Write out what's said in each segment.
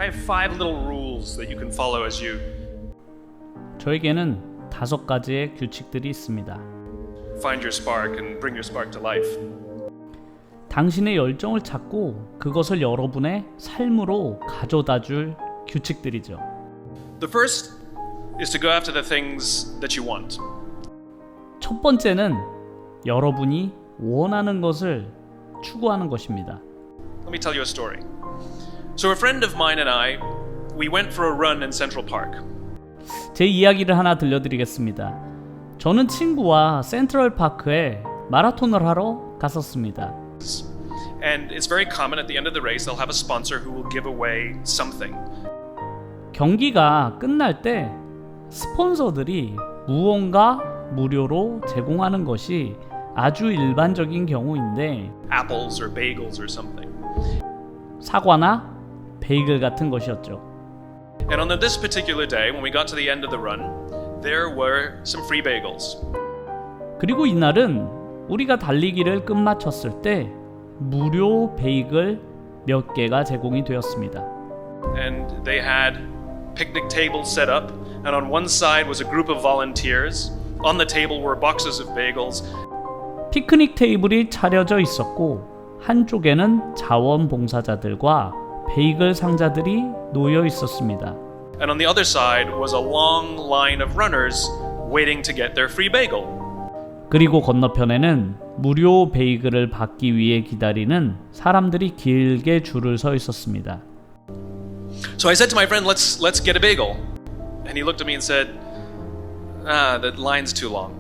I have 5 little rules that you can follow as you 저에게는 5가지의 규칙들이 있습니다. find your spark and bring your spark to life. 당신의 열정을 찾고 그것을 여러분의 삶으로 가져다 줄 규칙들이죠. The first is to go after the things that you want. 첫 번째는 여러분이 원하는 것을 추구하는 것입니다. Let me tell you a story. So a friend of mine and I, we went for a run in Central Park. 제 이야기를 하나 들려드리겠습니다. 저는 친구와 센트럴 파크에 마라톤을 하러 갔었습니다. And it's very common at the end of the race, they'll have a sponsor who will give away something. 경기가 끝날 때 스폰서들이 무언가 무료로 제공하는 것이 아주 일반적인 경우인데 Apples or bagels or something. 사과나 베이글 같은 것이었죠. And on this particular day, when we got to the end of the run, there were some free bagels. 그리고 이날은 우리가 달리기를 끝마쳤을 때 무료 베이글 몇 개가 제공이 되었습니다. And they had picnic tables set up, and on one side was a group of volunteers. On the table were boxes of bagels. 피크닉 테이블이 차려져 있었고 한쪽에는 자원봉사자들과 베이글 상자들이 놓여 있었습니다. And on the other side was a long line of runners waiting to get their free bagel. 그리고 건너편에는 무료 베이글을 받기 위해 기다리는 사람들이 길게 줄을 서 있었습니다. So I said to my friend, let's get a bagel. And he looked at me and said, the line's too long.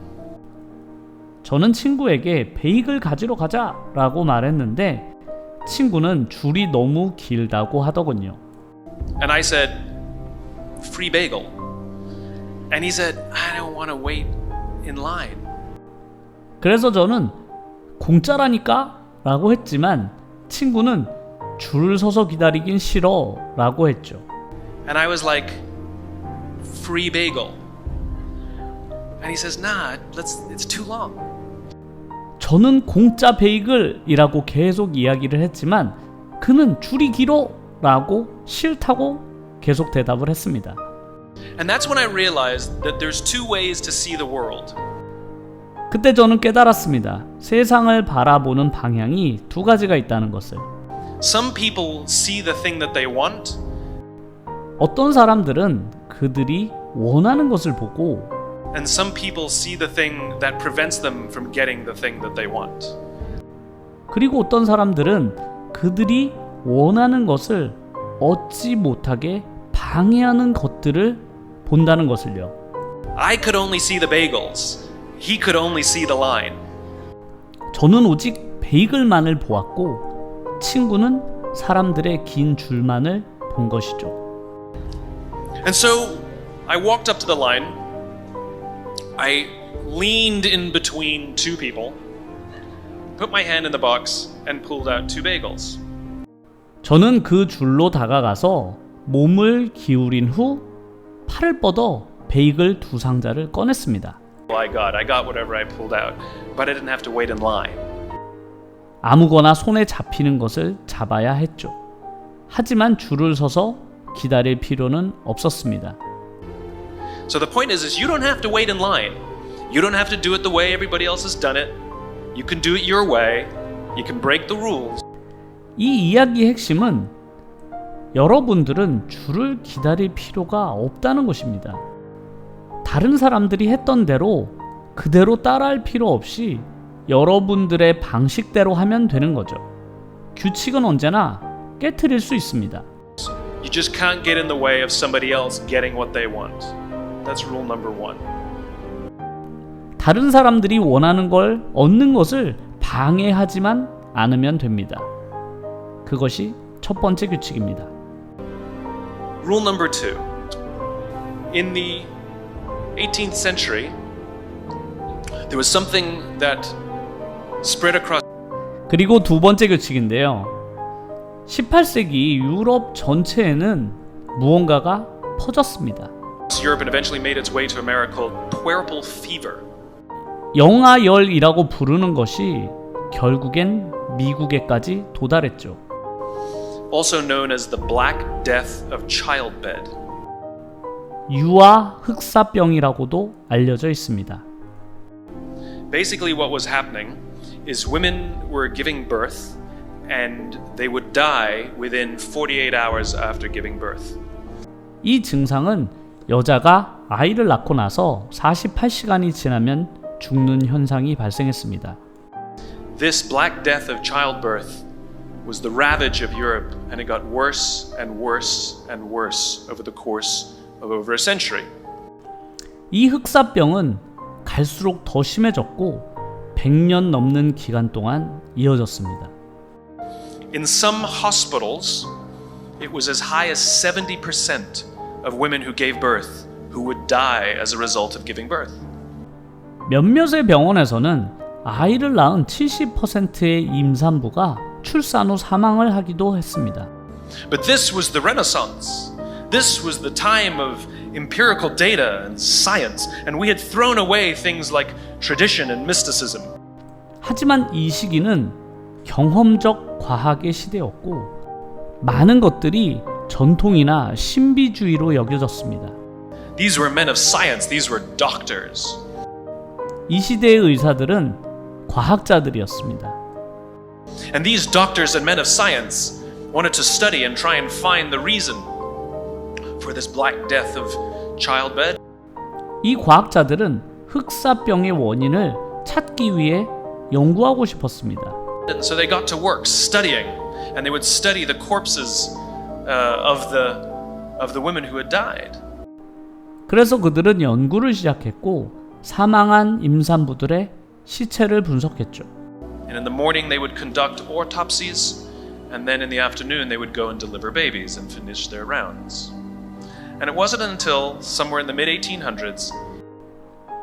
저는 친구에게 베이글 가지러 가자라고 말했는데 친구는 줄이 너무 길다고 하더군요. And I said, free bagel. And he said, I don't want to wait in line. 그래서 저는 공짜라니까 라고 했지만 친구는 줄을 서서 기다리긴 싫어 라고 했죠. And I was like, free bagel. And he says, nah, it's too long. 저는 공짜 베이글이라고 계속 이야기를 했지만 그는 줄이 길어 라고 싫다고 계속 대답을 했습니다. And that's when I realized that there's 2 ways to see the world. 그때 저는 깨달았습니다. 세상을 바라보는 방향이 2가지가 있다는 것을. Some people see the thing that they want, 어떤 사람들은 그들이 원하는 것을 보고 and some people see the thing that prevents them from getting the thing that they want. 그리고 어떤 사람들은 그들이 원하는 것을 얻지 못하게 방해하는 것들을 본다는 것을요. I could only see the bagels. He could only see the line. 저는 오직 베이글만을 보았고 친구는 사람들의 긴 줄만을 본 것이죠. And so I walked up to the line. I leaned in between 2 people, put my hand in the box, and pulled out 2 bagels. 저는 그 줄로 다가가서 몸을 기울인 후 팔을 뻗어 베이글 2 상자를 꺼냈습니다. I got whatever I pulled out, but I didn't have to wait in line. 아무거나 손에 잡히는 것을 잡아야 했죠. 하지만 줄을 서서 기다릴 필요는 없었습니다. So the point is you don't have to wait in line. You don't have to do it the way everybody else has done it. You can do it your way. You can break the rules. 이 이야기의 핵심은 여러분들은 줄을 기다릴 필요가 없다는 것입니다. 다른 사람들이 했던 대로 그대로 따라할 필요 없이 여러분들의 방식대로 하면 되는 거죠. 규칙은 언제나 깨트릴 수 있습니다. You just can't get in the way of somebody else getting what they want. That's rule number 1. 다른 사람들이 원하는 걸 얻는 것을 방해하지만 않으면 됩니다. 그것이 첫 번째 규칙입니다. Rule number 2. In the 18th century, there was something that spread across. 그리고 2번째 규칙인데요. 18세기 유럽 전체에는 무언가가 퍼졌습니다. Europe and eventually made its way to America called puerperal fever. 영아열이라고 부르는 것이 결국엔 미국에까지 도달했죠. also known as the Black Death of Childbed. 유아 흑사병이라고도 알려져 있습니다. Basically what was happening is women were giving birth and they would die within 48 hours after giving birth. 이 증상은 여자가 아이를 낳고 나서 48시간이 지나면 죽는 현상이 발생했습니다. This Black Death of childbirth was the ravage of Europe, and it got worse and worse and worse over the course of over a century. 이 흑사병은 갈수록 더 심해졌고 100년 넘는 기간 동안 이어졌습니다. In some hospitals, it was as high as 70% of women who gave birth who would die as a result of giving birth. 몇몇의 병원에서는 아이를 낳은 70%의 임산부가 출산 후 사망을 하기도 했습니다. But this was the Renaissance. This was the time of empirical data and science, and we had thrown away things like tradition and mysticism. 하지만 이 시기는 경험적 과학의 시대였고 많은 것들이 전통이나 신비주의로 여겨졌습니다. These were men of science. These were doctors. 이 시대의 의사들은 과학자들이었습니다. And these doctors and men of science wanted to study and try and find the reason for this black death of childbed. 이 과학자들은 흑사병의 원인을 찾기 위해 연구하고 싶었습니다. And so they got to work studying, and they would study the corpses of the women who had died. 그래서 그들은 연구를 시작했고 사망한 임산부들의 시체를 분석했죠. And in the morning they would conduct autopsies, and then in the afternoon they would go and deliver babies and finish their rounds. And it wasn't until somewhere in the mid-1800s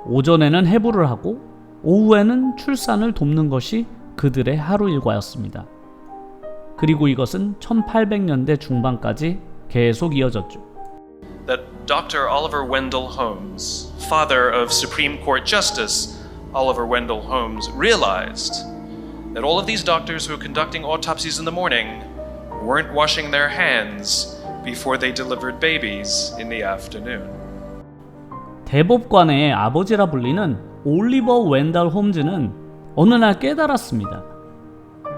오전에는 해부를 하고 오후에는 출산을 돕는 것이 그들의 하루 일과였습니다. 그리고 이것은 1800년대 중반까지 계속 이어졌죠. that Dr. Oliver Wendell Holmes, father of Supreme Court Justice Oliver Wendell Holmes, realized that all of these doctors who were conducting autopsies in the morning weren't washing their hands before they delivered babies in the afternoon. 대법관의 아버지라 불리는 올리버 웬달 홈즈는 어느 날 깨달았습니다.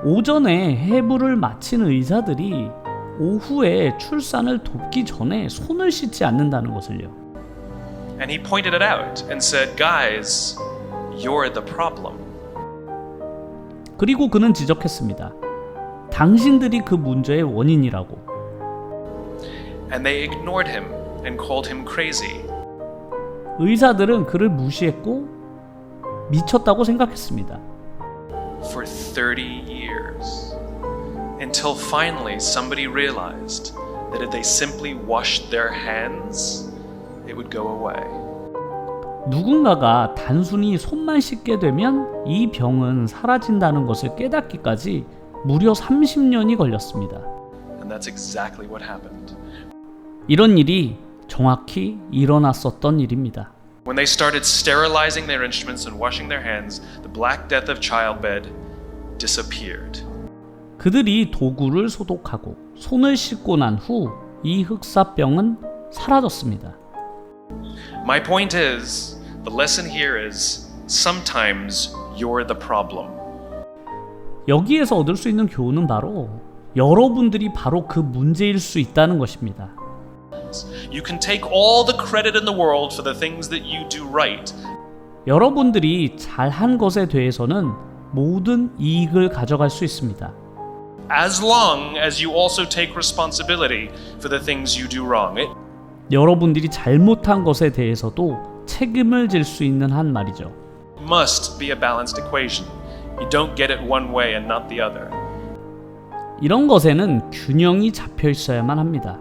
오전에 해부를 마친 의사들이 오후에 출산을 돕기 전에 손을 씻지 않는다는 것을요. And he pointed it out and said, "Guys, you're the problem." 그리고 그는 지적했습니다. 당신들이 그 문제의 원인이라고. And they ignored him and called him crazy. 의사들은 그를 무시했고 미쳤다고 생각했습니다. For 30 years. Until finally somebody realized that if they simply washed their hands, it would go away. 누군가가 단순히 손만 씻게 되면 이 병은 사라진다는 것을 깨닫기까지 무려 30년이 걸렸습니다. And that's exactly what happened. 이런 일이 정확히 일어났었던 일입니다. When they started sterilizing their instruments and washing their hands, the black death of childbed disappeared. 그들이 도구를 소독하고 손을 씻고 난 후 이 흑사병은 사라졌습니다. My point is, the lesson here is, sometimes you're the problem. 여기에서 얻을 수 있는 교훈은 바로 여러분들이 바로 그 문제일 수 있다는 것입니다. You can take all the credit in the world for the things that you do right. 여러분들이 잘한 것에 대해서는 모든 이익을 가져갈 수 있습니다. As long as you also take responsibility for the things you do wrong. 여러분들이 잘못한 것에 대해서도 책임을 질 수 있는 한 말이죠. It must be a balanced equation. You don't get it one way and not the other. 이런 것에는 균형이 잡혀 있어야만 합니다.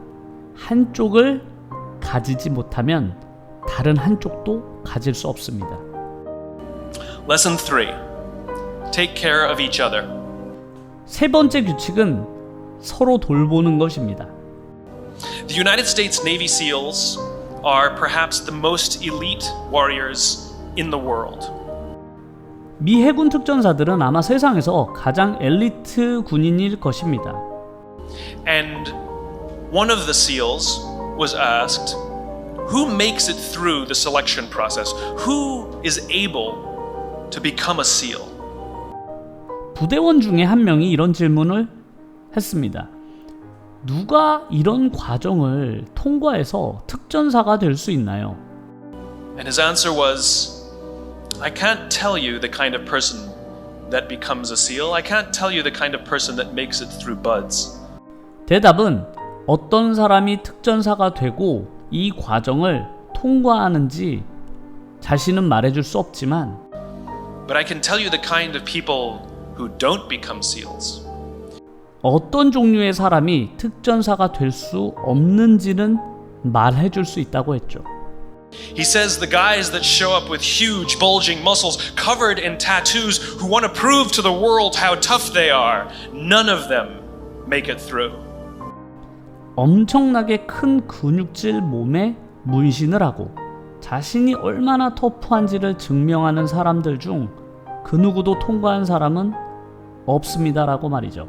한쪽을 가지지 못하면 다른 한쪽도 가질 수 없습니다. Lesson 3. Take care of each other. 세 번째 규칙은 서로 돌보는 것입니다. The United States Navy SEALs are perhaps the most elite warriors in the world. 미 해군 특전사들은 아마 세상에서 가장 엘리트 군인일 것입니다. And one of the seals was asked, who makes it through the selection process? Who is able to become a seal? 부대원 중에 한 명이 이런 질문을 했습니다. 누가 이런 과정을 통과해서 특전사가 될 수 있나요? And his answer was, I can't tell you the kind of person that becomes a seal. I can't tell you the kind of person that makes it through buds. 대답은 어떤 사람이 특전사가 되고 이 과정을 통과하는지 자신은 말해줄 수 없지만 But I can tell you the kind of people who don't become seals. 어떤 종류의 사람이 특전사가 될 수 없는지는 말해줄 수 있다고 했죠. He says the guys that show up with huge bulging muscles covered in tattoos who want to prove to the world how tough they are, none of them make it through. 엄청나게 큰 근육질 몸에 문신을 하고 자신이 얼마나 터프한지를 증명하는 사람들 중 그 누구도 통과한 사람은 없습니다라고 말이죠.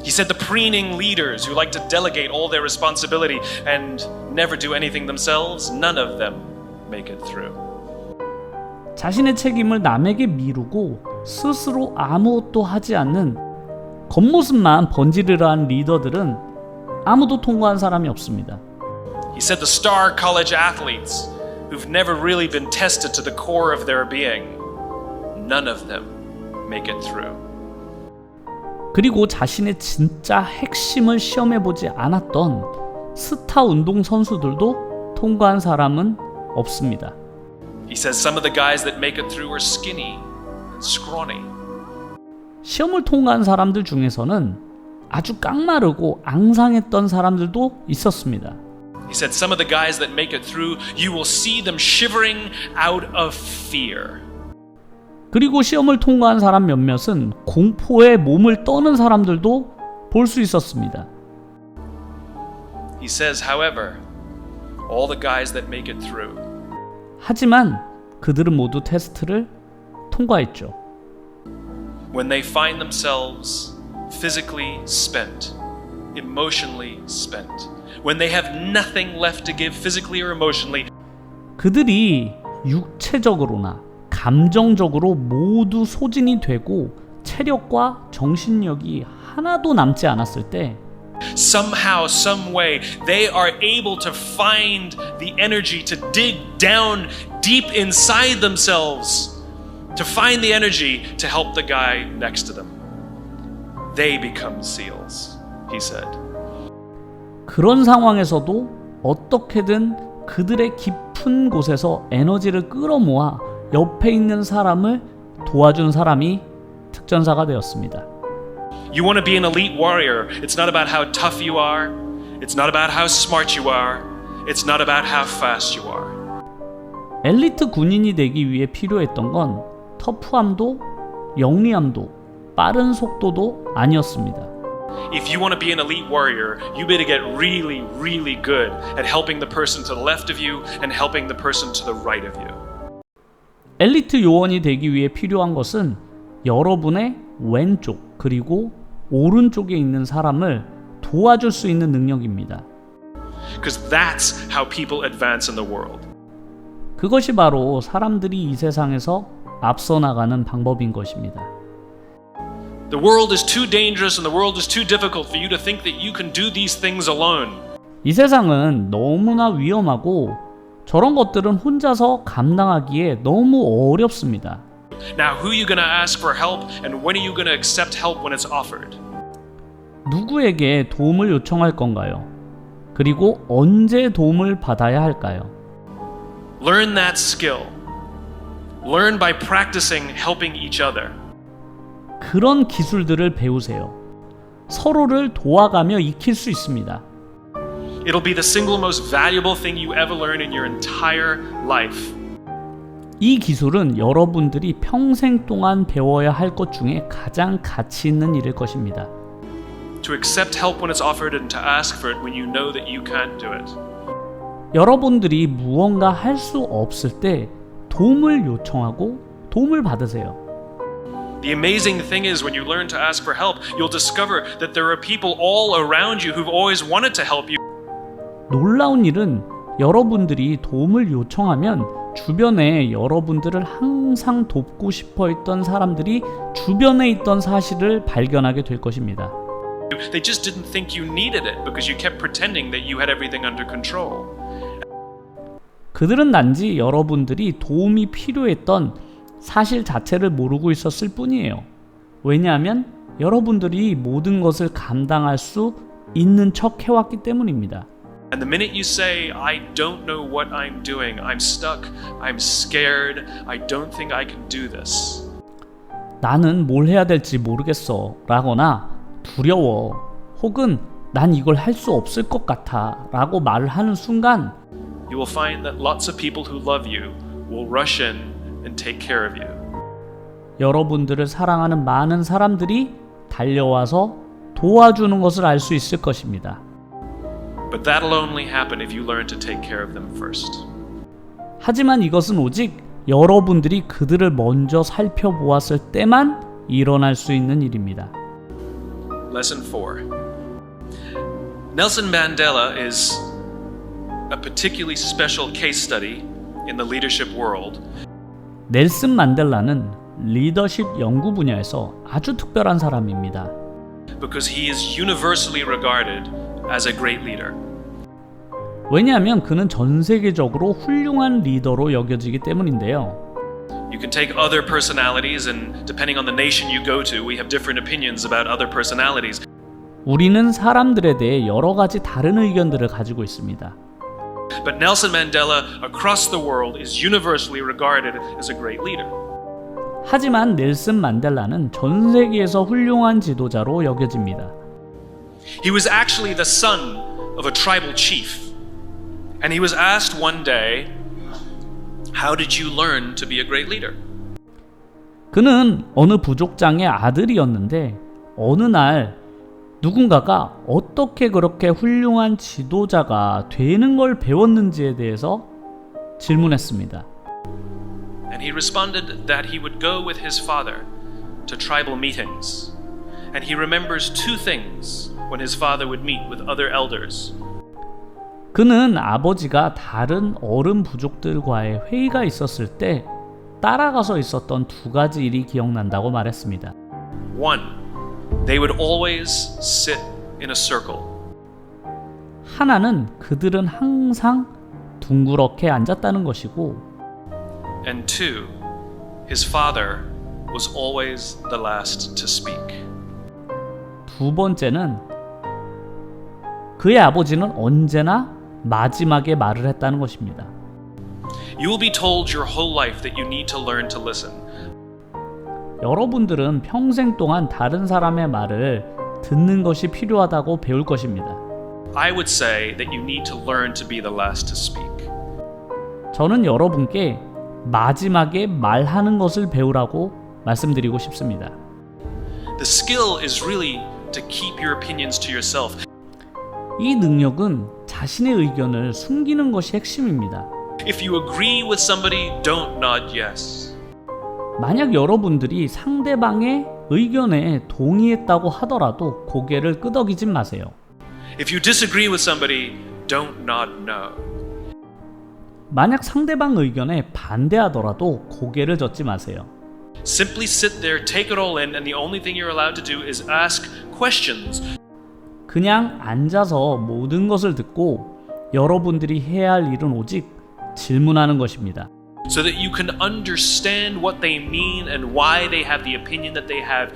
He said the preening leaders who like to delegate all their responsibility and never do anything themselves, none of them make it through. 자신의 책임을 남에게 미루고 스스로 아무것도 하지 않는 겉모습만 번지르르한 리더들은 아무도 통과한 사람이 없습니다. He said the star college athletes who've never really been tested to the core of their being, none of them make it through. 그리고 자신의 진짜 핵심을 시험해보지 않았던 스타 운동 선수들도 통과한 사람은 없습니다. He says some of the guys that make it through are skinny and scrawny. 시험을 통과한 사람들 중에서는 아주 깡마르고 앙상했던 사람들도 있었습니다. He said some of the guys that make it through, you will see them shivering out of fear. 그리고 시험을 통과한 사람 몇몇은 공포에 몸을 떠는 사람들도 볼 수 있었습니다. He says, however, all the guys that make it through, 하지만 그들은 모두 테스트를 통과했죠. when they find themselves physically spent, emotionally spent, when they have nothing left to give physically or emotionally, 그들이 육체적으로나 감정적으로 모두 소진이 되고 체력과 정신력이 하나도 남지 않았을 때 somehow, some way, they are able to find the energy to dig down deep inside themselves, to find the energy to help the guy next to them. They become seals, he said. 그런 상황에서도 어떻게든 그들의 깊은 곳에서 에너지를 끌어모아 옆에 있는 사람을 도와준 사람이 특전사가 되었습니다. You want to be an elite warrior. It's not about how tough you are. It's not about how smart you are. It's not about how fast you are. 엘리트 군인이 되기 위해 필요했던 건 터프함도 영리함도 빠른 속도도 아니었습니다. If you want to be an elite warrior, you better get really, really good at helping the person to the left of you and helping the person to the right of you. 엘리트 요원이 되기 위해 필요한 것은 여러분의 왼쪽 그리고 오른쪽에 있는 사람을 도와줄 수 있는 능력입니다. Because that's how people advance in the world. 그것이 바로 사람들이 이 세상에서 앞서 나가는 방법인 것입니다. The world is too dangerous and the world is too difficult for you to think that you can do these things alone. 이 세상은 너무나 위험하고 저런 것들은 혼자서 감당하기에 너무 어렵습니다. Now, who are you going to ask for help and when are you going to accept help when it's offered? 누구에게 도움을 요청할 건가요? 그리고 언제 도움을 받아야 할까요? Learn that skill. Learn by practicing helping each other. 그런 기술들을 배우세요. 서로를 도와가며 익힐 수 있습니다. It'll be the single most valuable thing you ever learn in your entire life. 이 기술은 여러분들이 평생 동안 배워야 할 것 중에 가장 가치 있는 일일 것입니다. To accept help when it's offered and to ask for it when you know that you can't do it. 여러분들이 무언가 할 수 없을 때 도움을 요청하고 도움을 받으세요. The amazing thing is when you learn to ask for help, you'll discover that there are people all around you who've always wanted to help you. 놀라운 일은 여러분들이 도움을 요청하면 주변에 여러분들을 항상 돕고 싶어 했던 사람들이 주변에 있던 사실을 발견하게 될 것입니다. They just didn't think you needed it because you kept pretending that you had everything under control. 그들은 단지 여러분들이 도움이 필요했던 사실 자체를 모르고 있었을 뿐이에요. 왜냐하면 여러분들이 모든 것을 감당할 수 있는 척 해왔기 때문입니다. And the minute you say, I don't know what I'm doing, I'm stuck, I'm scared, I don't think I can do this. 나는 뭘 해야 될지 모르겠어 라거나 두려워 혹은 난 이걸 할 수 없을 것 같아 라고 말을 하는 순간 You will find that lots of people who love you will rush in and take care of you. 여러분들을 사랑하는 많은 사람들이 달려와서 도와주는 것을 알 수 있을 것입니다. But that'll only happen if you learn to take care of them first. 하지만 이것은 오직 여러분들이 그들을 먼저 살펴보았을 때만 일어날 수 있는 일입니다. Lesson 4. Nelson Mandela is a particularly special case study in the leadership world. 넬슨 만델라는 리더십 연구 분야에서 아주 특별한 사람입니다. Because he is universally regarded as a great leader. 왜냐하면 그는 전 세계적으로 훌륭한 리더로 여겨지기 때문인데요. You can take other personalities and depending on the nation you go to, we have different opinions about other personalities. 우리는 사람들에 대해 여러 가지 다른 의견들을 가지고 있습니다. But Nelson Mandela across the world is universally regarded as a great leader. 하지만 넬슨 만델라는 전 세계에서 훌륭한 지도자로 여겨집니다. He was actually the son of a tribal chief. And he was asked one day, how did you learn to be a great leader? 그는 어느 부족장의 아들이었는데 어느 날 누군가가 어떻게 그렇게 훌륭한 지도자가 되는 걸 배웠는지에 대해서 질문했습니다. And he responded that he would go with his father to tribal meetings. And he remembers two things when his father would meet with other elders. 그는 아버지가 다른 어른 부족들과의 회의가 있었을 때 따라가서 있었던 두 가지 일이 기억난다고 말했습니다. One, they would always sit in a circle. 하나는 그들은 항상 둥그렇게 앉았다는 것이고 And two, his father was always the last to speak. 두 번째는 그의 아버지는 언제나 마지막에 말을 했다는 것입니다. You will be told your whole life that you need to learn to listen. 여러분들은 평생 동안 다른 사람의 말을 듣는 것이 필요하다고 배울 것입니다. I would say that you need to learn to be the last to speak. 저는 여러분께 마지막에 말하는 것을 배우라고 말씀드리고 싶습니다. The skill is really to keep your opinions to yourself. 이 능력은 자신의 의견을 숨기는 것이 핵심입니다. If you agree with somebody, don't nod yes. 만약 여러분들이 상대방의 의견에 동의했다고 하더라도 고개를 끄덕이지 마세요. If you disagree with somebody, don't nod no. 만약 상대방 의견에 반대하더라도 고개를 젓지 마세요. Simply sit there, take it all in, and the only thing you're allowed to do is ask questions. 그냥 앉아서 모든 것을 듣고 여러분들이 해야 할 일은 오직 질문하는 것입니다. So that you can understand what they mean and why they have the opinion that they have.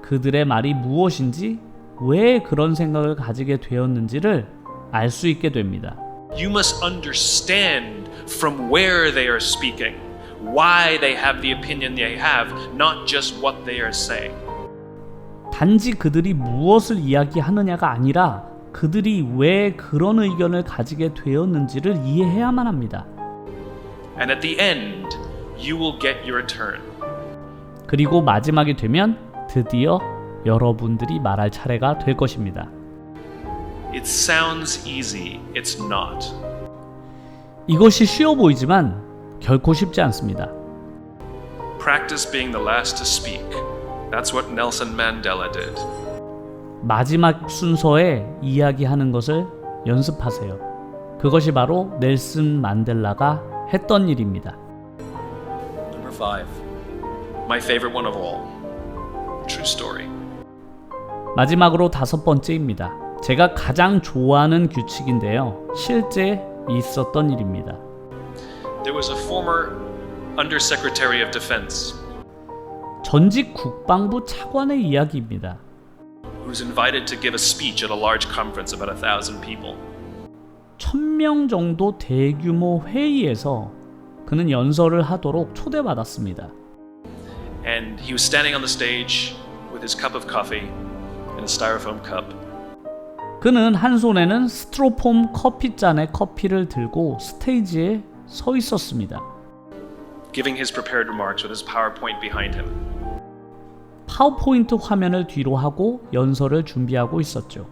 그들의 말이 무엇인지, 왜 그런 생각을 가지게 되었는지를 알 수 있게 됩니다. You must understand from where they are speaking, why they have the opinion they have, not just what they are saying. 단지 그들이 무엇을 이야기하느냐가 아니라 그들이 왜 그런 의견을 가지게 되었는지를 이해해야만 합니다. And at the end, you will get your turn. 그리고 마지막이 되면 드디어 여러분들이 말할 차례가 될 것입니다. It sounds easy, it's not. 이것이 쉬워 보이지만 결코 쉽지 않습니다. Practice being the last to speak. That's what Nelson Mandela did. 마지막 순서에 이야기하는 것을 연습하세요. 그것이 바로 넬슨 만델라가 했던 일입니다. Number 5. My favorite one of all. True story. 마지막으로 5번째입니다. 제가 가장 좋아하는 규칙인데요. 실제 있었던 일입니다. There was a former Undersecretary of Defense 전직 국방부 차관의 이야기입니다. who was invited to give a speech at a large conference about 1,000 people. 1000명 정도 대규모 회의에서 그는 연설을 하도록 초대받았습니다. And he was standing on the stage with his cup of coffee in a styrofoam cup. 그는 한 손에는 스티로폼 커피잔에 커피를 들고 스테이지에 서 있었습니다. Giving his prepared remarks with his PowerPoint behind him. 파워포인트 화면을 뒤로 하고 연설을 준비하고 있었죠.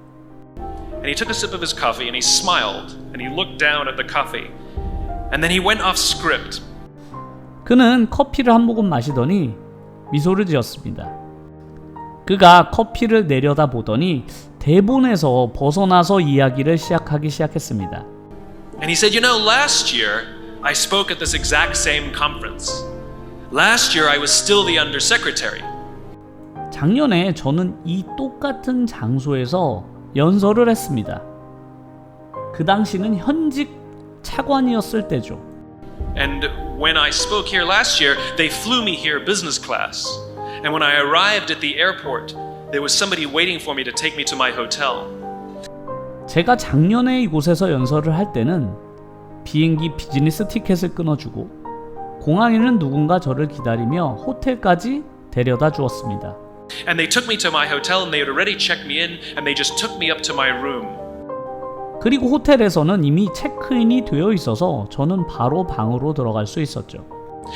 And he took a sip of his coffee and he smiled and he looked down at the coffee. And then he went off script. 그는 커피를 한 모금 마시더니 미소를 지었습니다. 그가 커피를 내려다보더니 대본에서 벗어나서 이야기를 시작하기 시작했습니다. And he said, "You know, last year I spoke at this exact same conference. Last year I was still the undersecretary." 작년에 저는 이 똑같은 장소에서 연설을 했습니다. 그 당시는 현직 차관이었을 때죠. And when I spoke here last year, they flew me here business class. And when I arrived at the airport, there was somebody waiting for me to take me to my hotel. 제가 작년에 이곳에서 연설을 할 때는 비행기 비즈니스 티켓을 끊어주고 공항에는 누군가 저를 기다리며 호텔까지 데려다 주었습니다. And they took me to my hotel and they had already checked me in and they just took me up to my room. 그리고 호텔에서는 이미 체크인이 되어 있어서 저는 바로 방으로 들어갈 수 있었죠.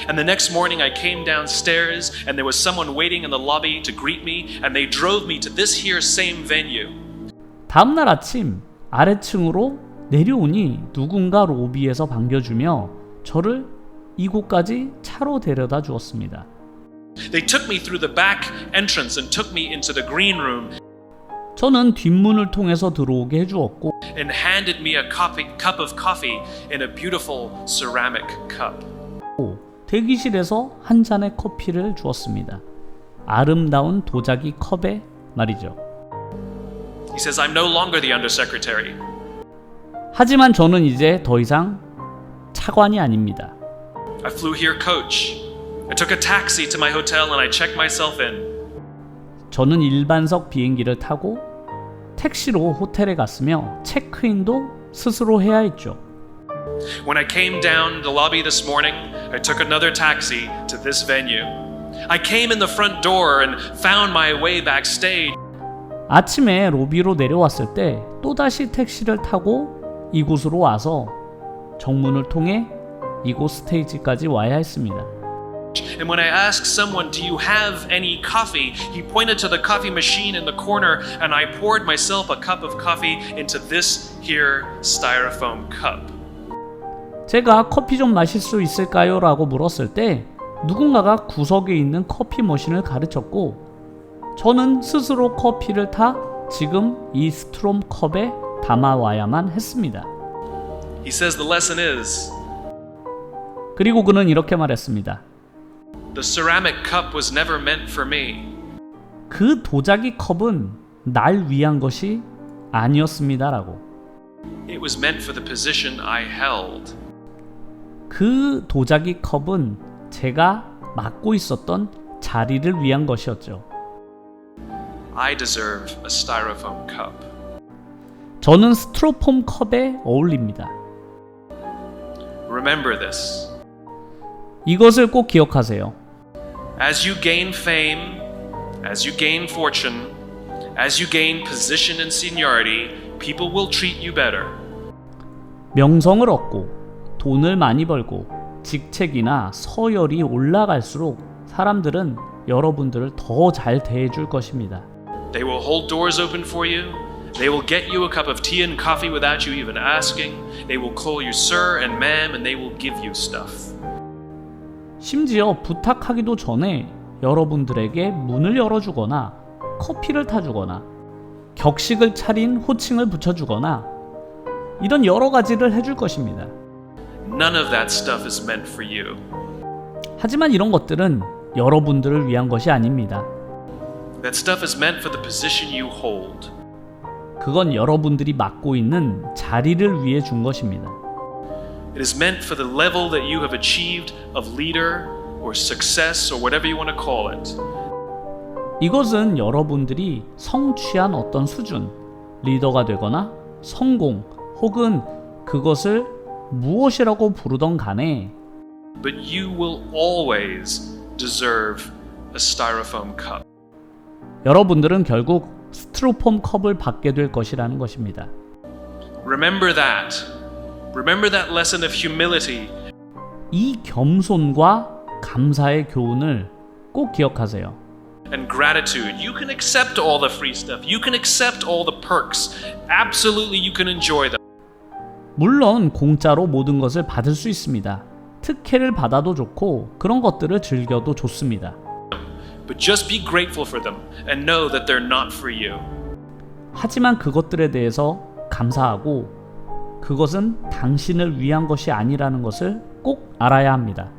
And the next morning I came downstairs and there was someone waiting in the lobby to greet me and they drove me to this here same venue. 다음 날 아침 아래층으로 내려오니 누군가 로비에서 반겨주며 저를 이곳까지 차로 데려다 주었습니다. They took me through the back entrance and took me into the green room. 저는 뒷문을 통해서 들어오게 해주었고 And handed me a cup of coffee in a beautiful ceramic cup. 대기실에서 한 잔의 커피를 주었습니다. 아름다운 도자기 컵에 말이죠. He says, "I'm no longer the undersecretary. 하지만 저는 이제 더 이상 차관이 아닙니다. I flew here coach. I took a taxi to my hotel and I checked myself in. 저는 일반석 비행기를 타고 택시로 호텔에 갔으며 체크인도 스스로 해야 했죠. When I came down the lobby this morning, I took another taxi to this venue. I came in the front door and found my way backstage. 아침에 로비로 내려왔을 때 또다시 택시를 타고 이곳으로 와서 정문을 통해 이곳 스테이지까지 와야 했습니다. And when I asked someone, "Do you have any coffee?" he pointed to the coffee machine in the corner and I poured myself a cup of coffee into this here styrofoam cup. 제가 커피 좀 마실 수 있을까요? 라고 물었을 때 누군가가 구석에 있는 커피 머신을 가르쳤고 저는 스스로 커피를 타 지금 이 스트롬 컵에 담아와야만 했습니다. He says the lesson is, 그리고 그는 이렇게 말했습니다. the ceramic cup was never meant for me. 그 도자기 컵은 날 위한 것이 아니었습니다. 라고. It was meant for the position I held. 그 도자기 컵은 제가 맡고 있었던 자리를 위한 것이었죠. I deserve a styrofoam cup. 저는 스티로폼 컵에 어울립니다. Remember this. 이것을 꼭 기억하세요. As you gain fame, as you gain fortune, as you gain position and seniority, people will treat you better. 명성을 얻고 돈을 많이 벌고 직책이나 서열이 올라갈수록 사람들은 여러분들을 더 잘 대해줄 것입니다. They will hold doors open for you. They will get you a cup of tea and coffee without you even asking. They will call you sir and ma'am and they will give you stuff. 심지어 부탁하기도 전에 여러분들에게 문을 열어주거나 커피를 타주거나 격식을 차린 호칭을 붙여주거나 이런 여러 가지를 해줄 것입니다. None of that stuff is meant for you. 하지만 이런 것들은 여러분들을 위한 것이 아닙니다. That stuff is meant for the position you hold. 그건 여러분들이 맡고 있는 자리를 위해 준 것입니다. It is meant for the level that you have achieved of leader or success or whatever you want to call it. 이것은 여러분들이 성취한 어떤 수준, 리더가 되거나 성공 혹은 그것을 무엇이라고 부르던 간에 But you will always deserve a styrofoam cup. 여러분들은 결국 스티로폼 컵을 받게 될 것이라는 것입니다. Remember that. Remember that lesson of humility. 이 겸손과 감사의 교훈을 꼭 기억하세요. And gratitude. You can accept all the free stuff. You can accept all the perks. Absolutely, you can enjoy them. 물론 공짜로 모든 것을 받을 수 있습니다. 특혜를 받아도 좋고 그런 것들을 즐겨도 좋습니다. But just be grateful for them and know that they're not for you. 하지만 그것들에 대해서 감사하고 그것은 당신을 위한 것이 아니라는 것을 꼭 알아야 합니다.